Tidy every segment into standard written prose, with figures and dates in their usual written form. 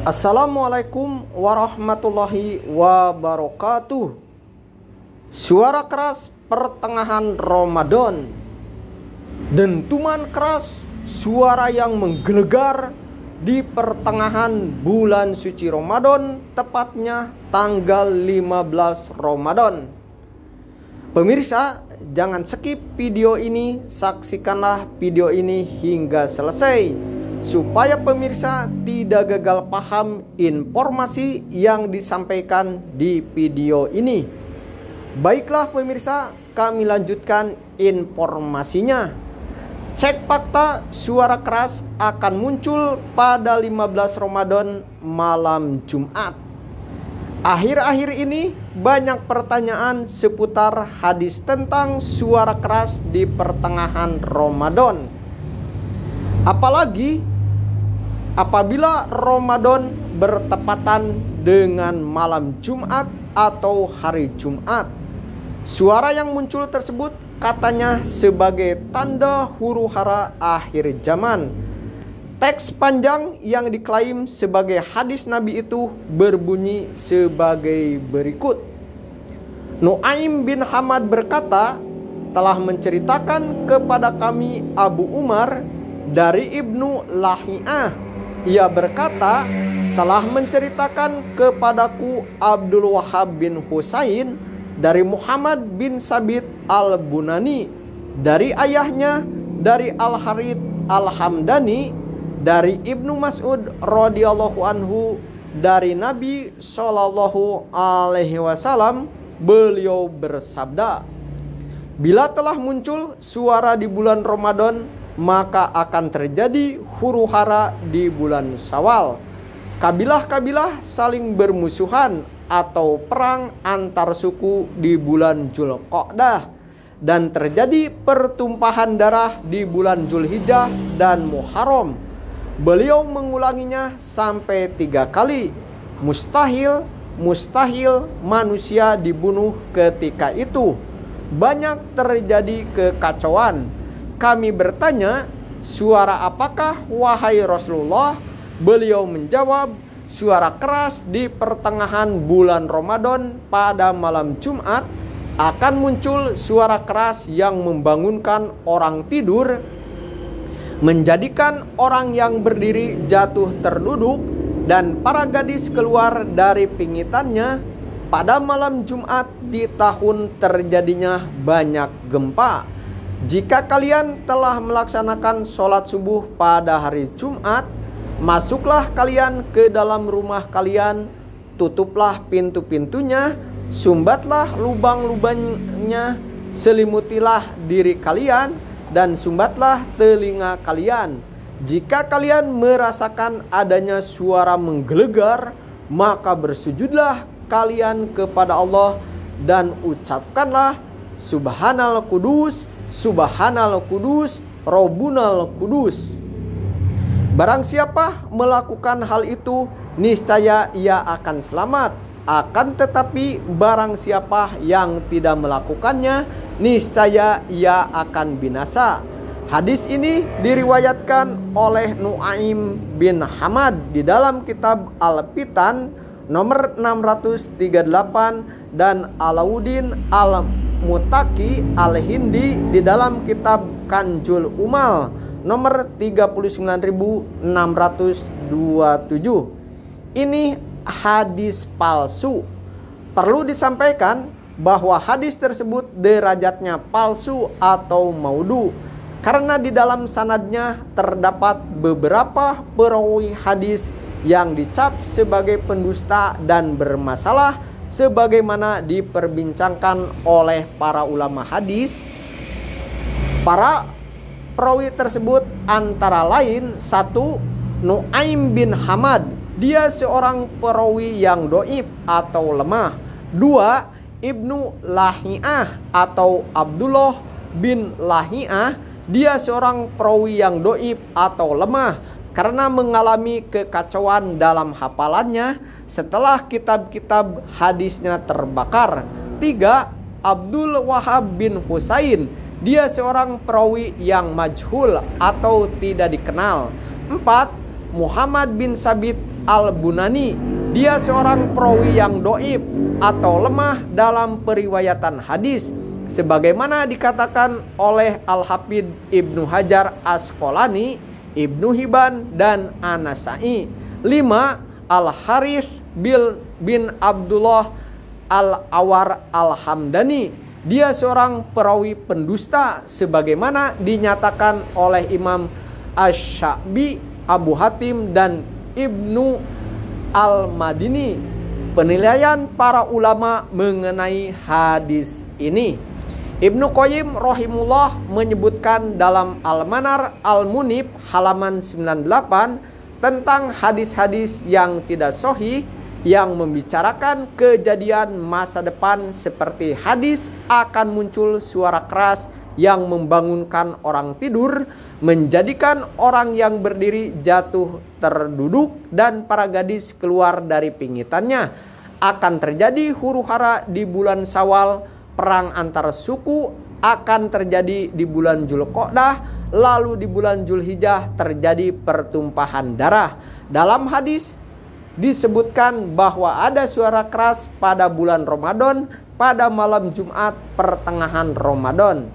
Assalamualaikum warahmatullahi wabarakatuh. Suara keras pertengahan Ramadan. Dentuman keras suara yang menggelegar di pertengahan bulan suci Ramadan, tepatnya tanggal 15 Ramadan. Pemirsa, jangan skip video ini, saksikanlah video ini hingga selesai supaya pemirsa tidak gagal paham informasi yang disampaikan di video ini. Baiklah pemirsa, kami lanjutkan informasinya. Cek fakta, suara keras akan muncul pada 15 Ramadan malam Jumat. Akhir-akhir ini banyak pertanyaan seputar hadis tentang suara keras di pertengahan Ramadan. Apalagi apabila Ramadan bertepatan dengan malam Jumat atau hari Jumat. Suara yang muncul tersebut katanya sebagai tanda huru-hara akhir zaman. Teks panjang yang diklaim sebagai hadis Nabi itu berbunyi sebagai berikut. Nu'aim bin Hamad berkata, telah menceritakan kepada kami Abu Umar dari Ibnu Lahiyah. Ia berkata, telah menceritakan kepadaku Abdul Wahab bin Husain dari Muhammad bin Sabit al-Bunani, dari ayahnya dari Al-Harith al-Hamdani, dari Ibnu Mas'ud radhiyallahu anhu, dari Nabi Shallallahu alaihi wasallam, beliau bersabda, bila telah muncul suara di bulan Ramadan, maka akan terjadi huru-hara di bulan Syawal. Kabilah-kabilah saling bermusuhan atau perang antar suku di bulan Dzulqa'dah, dan terjadi pertumpahan darah di bulan Dzulhijjah dan Muharram. Beliau mengulanginya sampai 3 kali. Mustahil manusia dibunuh ketika itu. Banyak terjadi kekacauan. Kami bertanya, suara apakah wahai Rasulullah? Beliau menjawab, suara keras di pertengahan bulan Ramadan pada malam Jumat. Akan muncul suara keras yang membangunkan orang tidur, menjadikan orang yang berdiri jatuh terduduk, dan para gadis keluar dari pingitannya. Pada malam Jumat di tahun terjadinya banyak gempa. Jika kalian telah melaksanakan sholat subuh pada hari Jumat, masuklah kalian ke dalam rumah kalian, tutuplah pintu-pintunya, sumbatlah lubang-lubangnya, selimutilah diri kalian, dan sumbatlah telinga kalian. Jika kalian merasakan adanya suara menggelegar, maka bersujudlah kalian kepada Allah dan ucapkanlah, Subhanal Kudus, Subhanal Kudus, Rabbunal Kudus. Barang siapa melakukan hal itu, niscaya ia akan selamat. Akan tetapi barang siapa yang tidak melakukannya, niscaya ia akan binasa. Hadis ini diriwayatkan oleh Nu'aim bin Hamad di dalam kitab Al-Fitan nomor 638 dan Alauddin Al-Mutaki Al-Hindi di dalam kitab Kanjul Umal nomor 39.627. Ini hadis palsu. Perlu disampaikan bahwa hadis tersebut derajatnya palsu atau maudhu, karena di dalam sanadnya terdapat beberapa perawi hadis yang dicap sebagai pendusta dan bermasalah, sebagaimana diperbincangkan oleh para ulama hadis. Para perawi tersebut antara lain: 1. Nu'aim bin Hamad, dia seorang perawi yang doib atau lemah. 2. Ibnu Lahiyah atau Abdullah bin Lahiyah, dia seorang perawi yang doib atau lemah karena mengalami kekacauan dalam hafalannya setelah kitab-kitab hadisnya terbakar. 3. Abdul Wahab bin Husain, dia seorang perawi yang majhul atau tidak dikenal. 4. Muhammad bin Sabit Al-Bunani, dia seorang perawi yang doib atau lemah dalam periwayatan hadis, sebagaimana dikatakan oleh Al-Hafidz Ibnu Hajar Asqalani, Ibnu Hibban, dan An-Nasai. 5. Al-Harits bin Abdullah Al-Awar Al-Hamdani, dia seorang perawi pendusta, sebagaimana dinyatakan oleh Imam Asy-Sya'bi, Abu Hatim, dan Ibnu Al-Madini. Penilaian para ulama mengenai hadis ini. Ibnu Qayyim rahimullah menyebutkan dalam Al-Manar Al-Munib halaman 98 tentang hadis-hadis yang tidak sahih yang membicarakan kejadian masa depan, seperti hadis akan muncul suara keras yang membangunkan orang tidur, menjadikan orang yang berdiri jatuh terduduk, dan para gadis keluar dari pingitannya. Akan terjadi huru-hara di bulan Syawal, perang antar suku akan terjadi di bulan Dzulqa'dah, lalu di bulan Dzulhijjah terjadi pertumpahan darah. Dalam hadis disebutkan bahwa ada suara keras pada bulan Ramadan pada malam Jumat pertengahan Ramadan.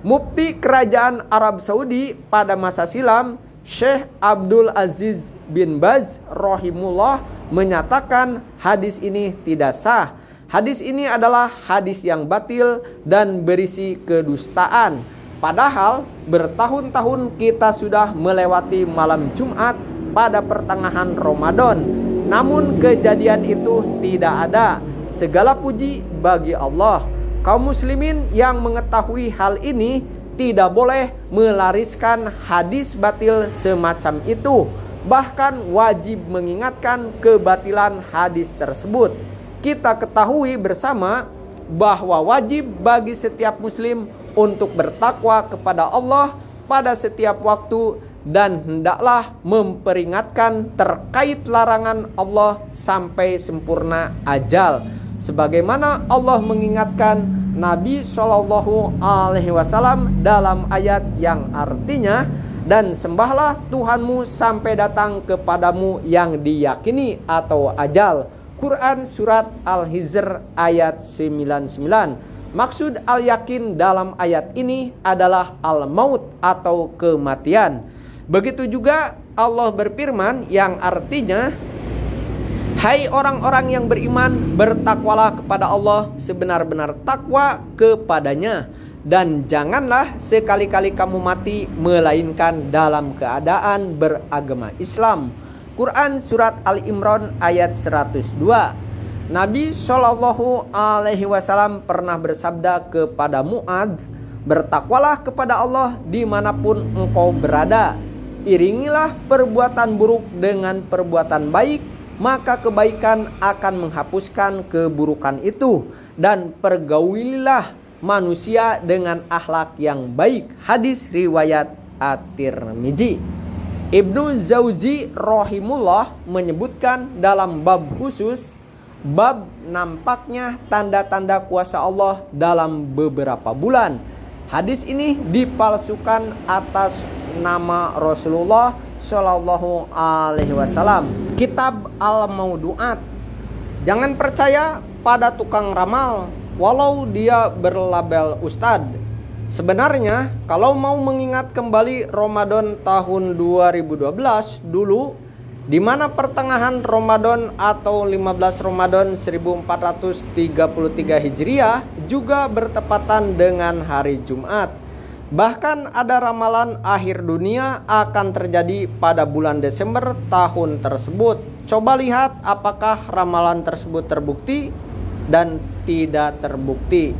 Mufti Kerajaan Arab Saudi pada masa silam, Syekh Abdul Aziz bin Baz rahimullah, menyatakan hadis ini tidak sah. Hadis ini adalah hadis yang batil dan berisi kedustaan. Padahal bertahun-tahun kita sudah melewati malam Jumat pada pertengahan Ramadan, namun kejadian itu tidak ada. Segala puji bagi Allah. Kaum muslimin yang mengetahui hal ini tidak boleh melariskan hadis batil semacam itu, bahkan wajib mengingatkan kebatilan hadis tersebut. Kita ketahui bersama bahwa wajib bagi setiap muslim untuk bertakwa kepada Allah pada setiap waktu, dan hendaklah memperingatkan terkait larangan Allah sampai sempurna ajal, sebagaimana Allah mengingatkan Nabi Shallallahu Alaihi Wasallam dalam ayat yang artinya, dan sembahlah Tuhanmu sampai datang kepadamu yang diyakini atau ajal. Quran Surat Al-Hijr ayat 99. Maksud al-yakin dalam ayat ini adalah al-maut atau kematian. Begitu juga Allah berfirman yang artinya, hai orang-orang yang beriman, bertakwalah kepada Allah sebenar-benar takwa kepadanya, dan janganlah sekali-kali kamu mati melainkan dalam keadaan beragama Islam. Quran Surat Al-Imran ayat 102. Nabi Shallallahu Alaihi Wasallam pernah bersabda kepada Mu'adz, bertakwalah kepada Allah dimanapun engkau berada. Iringilah perbuatan buruk dengan perbuatan baik, maka kebaikan akan menghapuskan keburukan itu. Dan pergaulilah manusia dengan akhlak yang baik. Hadis riwayat At-Tirmidzi. Ibnu Jauzi rahimullah menyebutkan dalam bab khusus, bab nampaknya tanda-tanda kuasa Allah dalam beberapa bulan. Hadis ini dipalsukan atas nama Rasulullah Shallallahu Alaihi Wasallam. Kitab Al-Maudu'at. Jangan percaya pada tukang ramal walau dia berlabel ustadz. Sebenarnya kalau mau mengingat kembali Ramadan tahun 2012 dulu, di mana pertengahan Ramadan atau 15 Ramadan 1433 Hijriah juga bertepatan dengan hari Jumat. Bahkan ada ramalan akhir dunia akan terjadi pada bulan Desember tahun tersebut. Coba lihat apakah ramalan tersebut terbukti dan tidak terbukti.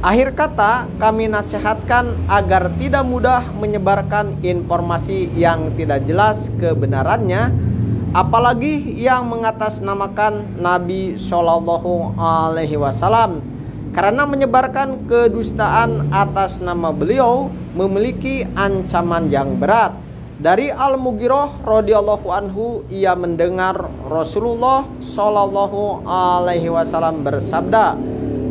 Akhir kata, kami nasihatkan agar tidak mudah menyebarkan informasi yang tidak jelas kebenarannya, apalagi yang mengatasnamakan Nabi Shallallahu Alaihi Wasallam, karena menyebarkan kedustaan atas nama beliau memiliki ancaman yang berat. Dari Al-Mughirah radhiyallahu anhu, ia mendengar Rasulullah Shallallahu Alaihi Wasallam bersabda,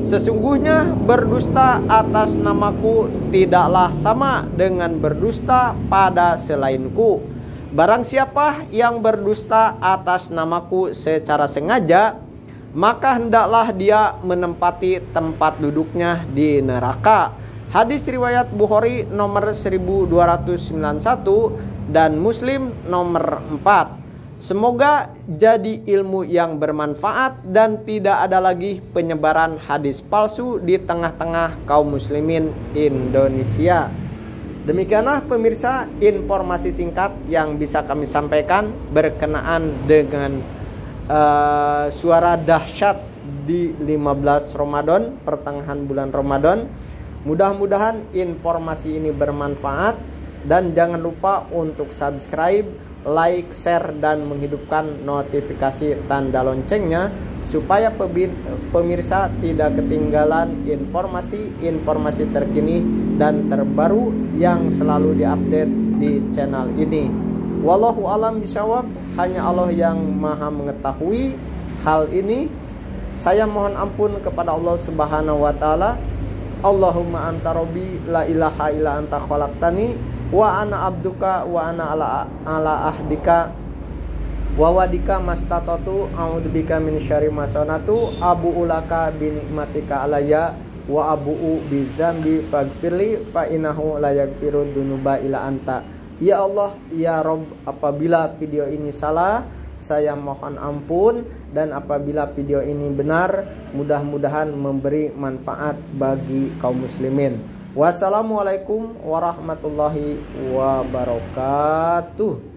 sesungguhnya berdusta atas namaku tidaklah sama dengan berdusta pada selainku. Barang siapa yang berdusta atas namaku secara sengaja, maka hendaklah dia menempati tempat duduknya di neraka. Hadis riwayat Bukhari nomor 1291 dan Muslim nomor 4. Semoga jadi ilmu yang bermanfaat dan tidak ada lagi penyebaran hadis palsu di tengah-tengah kaum muslimin Indonesia. Demikianlah pemirsa informasi singkat yang bisa kami sampaikan berkenaan dengan suara dahsyat di 15 Ramadan, pertengahan bulan Ramadan. Mudah-mudahan informasi ini bermanfaat dan jangan lupa untuk subscribe, like, share dan menghidupkan notifikasi tanda loncengnya supaya pemirsa tidak ketinggalan informasi terkini dan terbaru yang selalu diupdate di channel ini. Wallahu alam bishawab, hanya Allah yang maha mengetahui hal ini. Saya mohon ampun kepada Allah Subhanahu wa taala. Allahumma anta rabbi la ilaha illa anta khalaqtani wa ana abduka wa ana ala ahdika wa wadika mastatatu a'udzubika min syarri ma sanatu abu ulaka bi nikmatika alayya wa abu'u bi dzambi faghfirli fa innahu la yaghfiru dzunuba illa anta. Ya Allah, ya Rabb, apabila video ini salah, saya mohon ampun, dan apabila video ini benar, mudah-mudahan memberi manfaat bagi kaum muslimin. Wassalamualaikum warahmatullahi wabarakatuh.